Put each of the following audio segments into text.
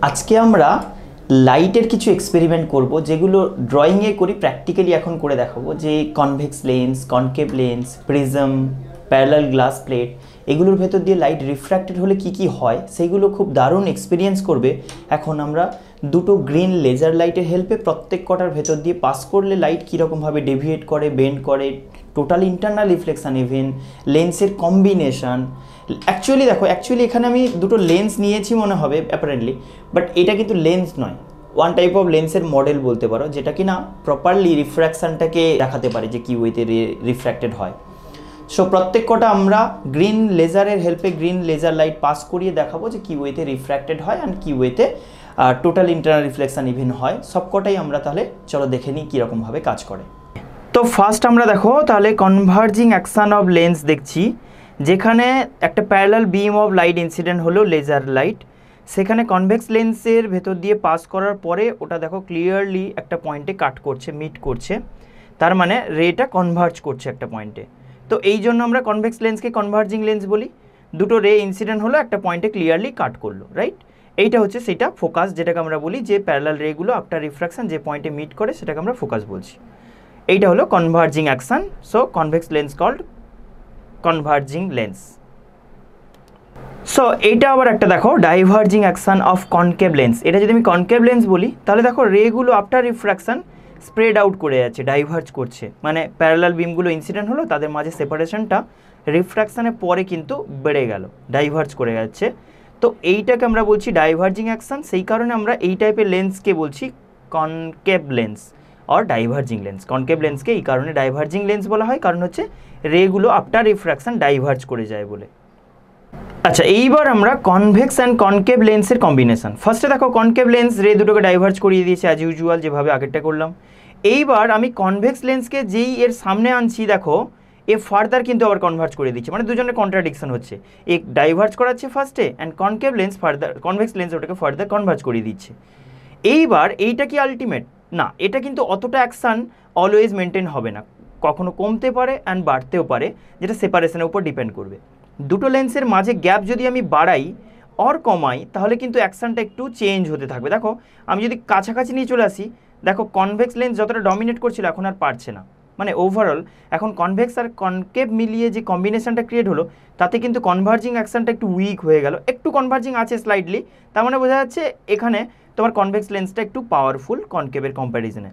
আজকে আমরা লাইটের কিছু এক্সপেরিমেন্ট করব, যেগুলো ড্রয়িংয়ে করি, প্র্যাকটিক্যালি এখন করে দেখাবো। যে convex lens, concave lens, prism, parallel glass plate, এগুলোর ভেতর দিয়ে লাইট রিফ্র্যাক্টেড হলে কি কি হয় সেগুলো খুব দারুণ এক্সপিরিয়েন্স করবে। এখন আমরা দুটো গ্রিন লেজার লাইটের হেল্পে প্রত্যেক কটার ভেতর দিয়ে পাস করলে লাইট কীরকমভাবে ডেভিয়েট করে, বেন্ড করে, টোটাল ইন্টারনাল রিফ্লেকশান, ইভেন লেন্সের কম্বিনেশান। অ্যাকচুয়ালি এখানে আমি দুটো লেন্স নিয়েছি মনে হবে অ্যাপারেন্টলি, বাট এটা কিন্তু লেন্স নয়, ওয়ান টাইপ অফ লেন্সের মডেল বলতে পারো, যেটা কি না প্রপারলি রিফ্র্যাকশানটাকে দেখাতে পারে যে কী ওয়েতে রিফ্র্যাক্টেড হয়। সো প্রত্যেক কটা আমরা গ্রিন লেজারের হেল্পে গ্রিন লেজার লাইট পাস করিয়ে দেখাবো যে কী ওয়েতে রিফ্র্যাক্টেড হয় অ্যান্ড কী ওয়েতে টোটাল ইন্টারনাল রিফ্লেকশান ইভেন হয়। সবকটাই আমরা তাহলে চলো দেখে নিই কীরকমভাবে কাজ করে। তো ফার্স্ট আমরা দেখো তাহলে কনভার্জিং অ্যাকশান অফ লেন্স দেখছি, যেখানে একটা parallel beam of light incident হলো লেজার লাইট, সেখানে কনভেক্স লেন্সের ভেতর দিয়ে পাস করার পরে ওটা দেখো ক্লিয়ারলি একটা পয়েন্টে কাট করছে, মিট করছে, তার মানে রেটা কনভার্জ করছে একটা পয়েন্টে। তো এই জন্য আমরা কনভেক্স লেন্সকে কনভার্জিং লেন্স বলি। দুটো রে ইনসিডেন্ট হলো, একটা পয়েন্টে ক্লিয়ারলি কাট করলো, রাইট? এইটা হচ্ছে সেটা ফোকাস, যেটাকে আমরা বলি যে প্যারালাল রেগুলো আফটার রিফ্র্যাকশন যে পয়েন্টে মিট করে সেটাকে আমরা ফোকাস বলছি। এইটা হলো converging action. So convex lens called converging lens. So এইটা আবার একটা দেখো diverging action of concave lens. এটা যদি আমি কনকেভ লেন্স বলি তাহলে দেখো রেগুলো আফটার রিফ্র্যাকশন স্প্রেড আউট করে যাচ্ছে, ডাইভার্জ করছে, মানে প্যারালাল বিমগুলো ইনসিডেন্ট হলো, তাদের মাঝে সেপারেশনটা রিফ্র্যাকশনের পরে কিন্তু বেড়ে গেল, ডাইভার্জ করে যাচ্ছে। তো এইটাকে আমরা বলছি ডাইভার্জিং অ্যাকশন। সেই কারণে আমরা এই টাইপের লেন্সকে বলছি concave lens or diverging lens. Concave লেন্সকে এই কারণে ডাইভার্জিং লেন্স বলা হয়, কারণ হচ্ছে রেগুলো আফটার রিফ্র্যাকশন ডাইভার্জ করে যায় বলে। আচ্ছা, এইবার আমরা কনভেক্স অ্যান্ড কনকেভ লেন্সের কম্বিনেশন। ফার্স্টে দেখো কনকেভ লেন্স রে দুটোকে ডাইভার্জ করিয়ে দিয়েছে অ্যাজ ইউজুয়াল, যেভাবে আগেরটা করলাম। এইবার আমি কনভেক্স লেন্সকে যেই এর সামনে আনছি, দেখো এ ফার্দার কিন্তু আবার কনভার্জ করে দিচ্ছে, মানে দুজনের কন্ট্রাডিকশন হচ্ছে। এ ডাইভার্জ করাচ্ছে ফার্স্টে and concave lens further, convex lens ওটাকে ফার্দার কনভার্জ করিয়ে দিচ্ছে। এইবার এইটা কি আলটিমেট? না, এটা কিন্তু অতটা অ্যাকশান অলওয়েজ মেনটেন হবে না, কখনো কমতে পারে অ্যান্ড বাড়তেও পারে, যেটা সেপারেশনের উপর ডিপেন্ড করবে। দুটো লেন্সের মাঝে গ্যাপ যদি আমি বাড়াই অর কমাই তাহলে কিন্তু অ্যাকশানটা একটু চেঞ্জ হতে থাকবে। দেখো আমি যদি কাছাকাছি নিয়ে চলে আসি, দেখো কনভেক্স লেন্স যতটা ডমিনেট করছিল এখন আর পারছে না, মানে ওভারঅল এখন কনভেক্স আর কনকেভ মিলিয়ে যে কম্বিনেশনটা ক্রিয়েট হলো তাতে কিন্তু কনভার্জিং অ্যাকশানটা একটু উইক হয়ে গেল। একটু কনভার্জিং আছে স্লাইডলি, তার মানে বোঝা যাচ্ছে এখানে তোমার কনভেক্স লেন্সটা একটু পাওয়ারফুল কনকেভের কম্প্যারিজনে।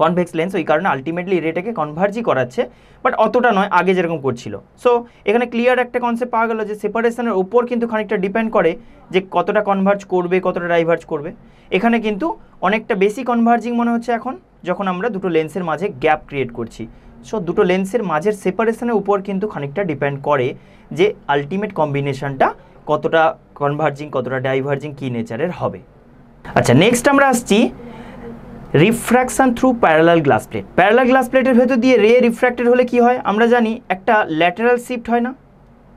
কনভেক্স লেন্স ওই কারণে আলটিমেটলি রেটাকে কনভার্জই করাচ্ছে, বাট অতটা নয় আগে যেরকম করছিল। সো এখানে ক্লিয়ার একটা কনসেপ্ট পাওয়া গেল যে সেপারেশনের উপর কিন্তু খানিকটা ডিপেন্ড করে যে কতটা কনভার্জ করবে, কতটা ডাইভার্জ করবে। এখানে কিন্তু অনেকটা বেশি কনভার্জিং মনে হচ্ছে এখন, যখন আমরা দুটো লেন্সের মাঝে গ্যাপ ক্রিয়েট করছি। সো দুটো লেন্সের মাঝের সেপারেশনের উপর কিন্তু খানিকটা ডিপেন্ড করে যে আলটিমেট কম্বিনেশনটা কতটা কনভার্জিং, কতটা ডাইভার্জিং, কী নেচারের হবে। আচ্ছা, নেক্সট আমরা আসছি refraction through parallel glass plate. Parallel glass প্লেটের ভেতর দিয়ে রে রিফ্র্যাক্টেড হলে কি হয় আমরা জানি, একটা ল্যাটারাল শিফট হয় না?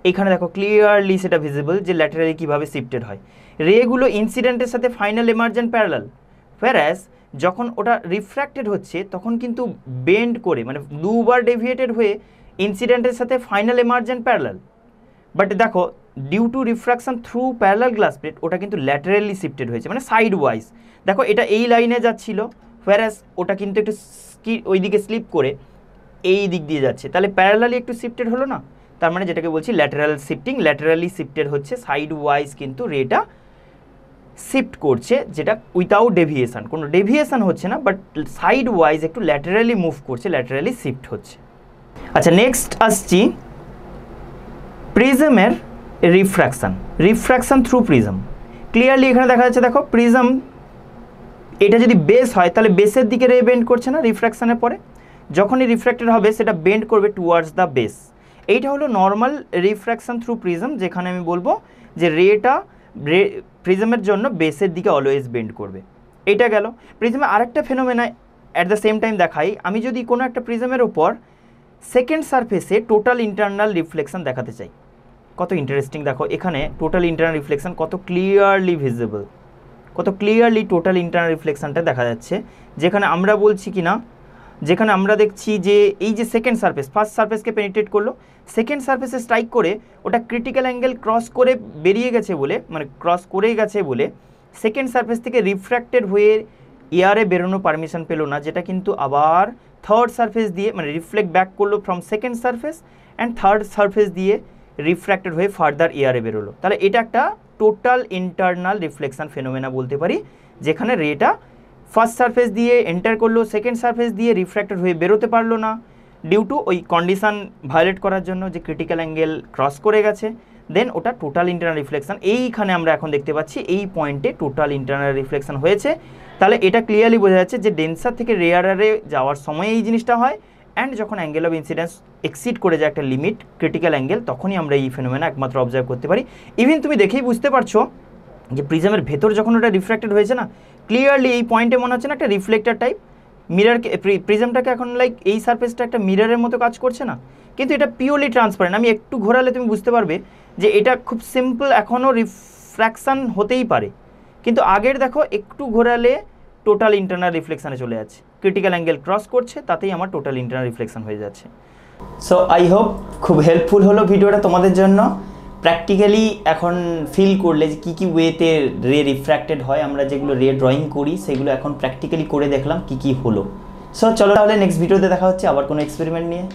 এখানে দেখো ক্লিয়ারলি সেটা ভিজিবল যে ল্যাটারালি কীভাবে শিফটেড হয়। রেগুলো ইনসিডেন্টের সাথে ফাইনাল এমার্জেন্ট প্যারালাল, whereas যখন ওটা রিফ্র্যাক্টেড হচ্ছে তখন কিন্তু বেন্ড করে, মানে দুবার ডেভিয়েটেড হয়ে ইনসিডেন্টের সাথে ফাইনাল এমার্জেন্ট প্যারালাল। বাট দেখো due to refraction through parallel glass plate ওটা কিন্তু ল্যাটারালি শিফটেড হয়েছে, মানে সাইড ওয়াইজ। দেখো এটা এই লাইনে যাচ্ছিল, whereas ওটা কিন্তু একটু ওইদিকে স্লিপ করে এই দিক দিয়ে যাচ্ছে, তাহলে প্যারালালি একটু শিফটেড হলো না? তার মানে যেটাকে বলছি ল্যাটারাল শিফটিং, ল্যাটারালি শিফটেড হচ্ছে, সাইড ওয়াইজ কিন্তু রেটা শিফট করছে, যেটা উইথাউট ডেভিয়েশন, কোনো ডেভিয়েশন হচ্ছে না, বাট সাইড ওয়াইজ একটু ল্যাটারালি মুভ করছে, ল্যাটারালি শিফট হচ্ছে। আচ্ছা, নেক্সট আসছি প্রিজমের রিফ্র্যাকশন থ্রু প্রিজম। ক্লিয়ারলি এখানে দেখা যাচ্ছে, দেখো প্রিজম এটা যদি বেস হয় তাহলে বেসের দিকে রে বেন্ড করছে না রিফ্র্যাকশনের পরে, যখনই রিফ্র্যাক্টেড হবে সেটা বেন্ড করবে টুয়ার্ডস দ্য বেস। এইটা হলো নর্মাল রিফ্র্যাকশন থ্রু প্রিজম, যেখানে আমি বলবো যে রেটা প্রিজমের জন্য বেসের দিকে অলওয়েজ বেন্ড করবে। এইটা গেল প্রিজমে। আরেকটা phenomena at the same time দেখাই, আমি যদি কোনো একটা প্রিজমের ওপর সেকেন্ড সারফেসে টোটাল ইন্টারনাল রিফ্লেকশন দেখাতে চাই, কত ইন্টারেস্টিং। দেখো এখানে টোটাল ইন্টারনাল রিফ্লেকশন কত ক্লিয়ারলি ভিজিবল, কত ক্লিয়ারলি টোটাল ইন্টারনাল রিফ্লেকশনটা দেখা যাচ্ছে, যেখানে আমরা বলছি কি না, যেখানে আমরা দেখছি যে এই যে সেকেন্ড সারফেস, ফার্স্ট সারফেসকে পেনিট্রেট করলো, সেকেন্ড সারফেসে স্ট্রাইক করে ওটা ক্রিটিক্যাল অ্যাঙ্গেল ক্রস করে বেরিয়ে গেছে বলে, মানে ক্রস করে গেছে বলে সেকেন্ড সারফেস থেকে রিফ্র্যাক্টেড হয়ে এয়ারে বেরোনো পারমিশন পেলো না, যেটা কিন্তু আবার থার্ড সারফেস দিয়ে মানে রিফ্লেক্ট ব্যাক করলো from second surface and third surface দিয়ে রিফ্র্যাক্টেড হয়ে ফার্দার এয়ারে বেরোলো। তাহলে এটা একটা টোটাল ইন্টারনাল রিফ্লেকশন ফেনোমেনা বলতে পারি, যেখানে রেটা ফার্স্ট সারফেস দিয়ে এন্টার করলো, সেকেন্ড সারফেস দিয়ে রিফ্র্যাক্টেড হয়ে বেরোতে পারলো না ডিউ টু ওই কন্ডিশন ভায়োলেট করার জন্য যে ক্রিটিক্যাল অ্যাঙ্গেল ক্রস করে গেছে, দেন ওটা টোটাল ইন্টারনাল রিফ্লেকশন। এইখানে আমরা এখন দেখতে পাচ্ছি এই পয়েন্টে টোটাল ইন্টারনাল রিফ্লেকশন হয়েছে। তাহলে এটা ক্লিয়ারলি বোঝা যাচ্ছে যে ডেন্সার থেকে রেয়ারে যাওয়ার সময় এই জিনিসটা হয়, অ্যান্ড যখন অ্যাঙ্গেল অফ ইনসিডেন্স এক্সিড করে যায় একটা লিমিট ক্রিটিক্যাল অ্যাঙ্গেল, তখনই আমরা এই ফেনোমেনা একমাত্র অবজার্ভ করতে পারি। ইভেন তুমি দেখেই বুঝতে পারছো যে প্রিজমের ভেতর যখন ওটা রিফ্র্যাক্টেড হয়েছে না, ক্লিয়ারলি এই পয়েন্টে মনে হচ্ছে না একটা রিফ্লেক্টার টাইপ মিররকে, প্রিজমটাকে এখন লাইক এই সারফেসটা একটা মিররের মতো কাজ করছে না, কিন্তু এটা পিওরলি ট্রান্সপারেন্ট। আমি একটু ঘোরালে তুমি বুঝতে পারবে যে এটা খুব সিম্পল, এখনও রিফ্র্যাকশান হতেই পারে, কিন্তু আগের দেখো একটু ঘোরালে টোটাল ইন্টারনাল রিফ্লেকশানে চলে যাচ্ছে, ক্রিটিক্যাল অ্যাঙ্গেল ক্রস করছে, তাতেই আমার টোটাল ইন্টারনাল রিফ্লেকশান হয়ে যাচ্ছে। সো আই হোপ খুব হেল্পফুল হলো ভিডিওটা তোমাদের জন্য। প্র্যাকটিক্যালি এখন ফিল করলে যে কী কী ওয়েতে রে রিফ্র্যাক্টেড হয়, আমরা যেগুলো রে ড্রয়িং করি সেগুলো এখন প্র্যাকটিক্যালি করে দেখলাম কী কী হলো। সো চলো তাহলে নেক্সট ভিডিওতে দেখা হচ্ছে আবার কোনো এক্সপেরিমেন্ট নিয়ে।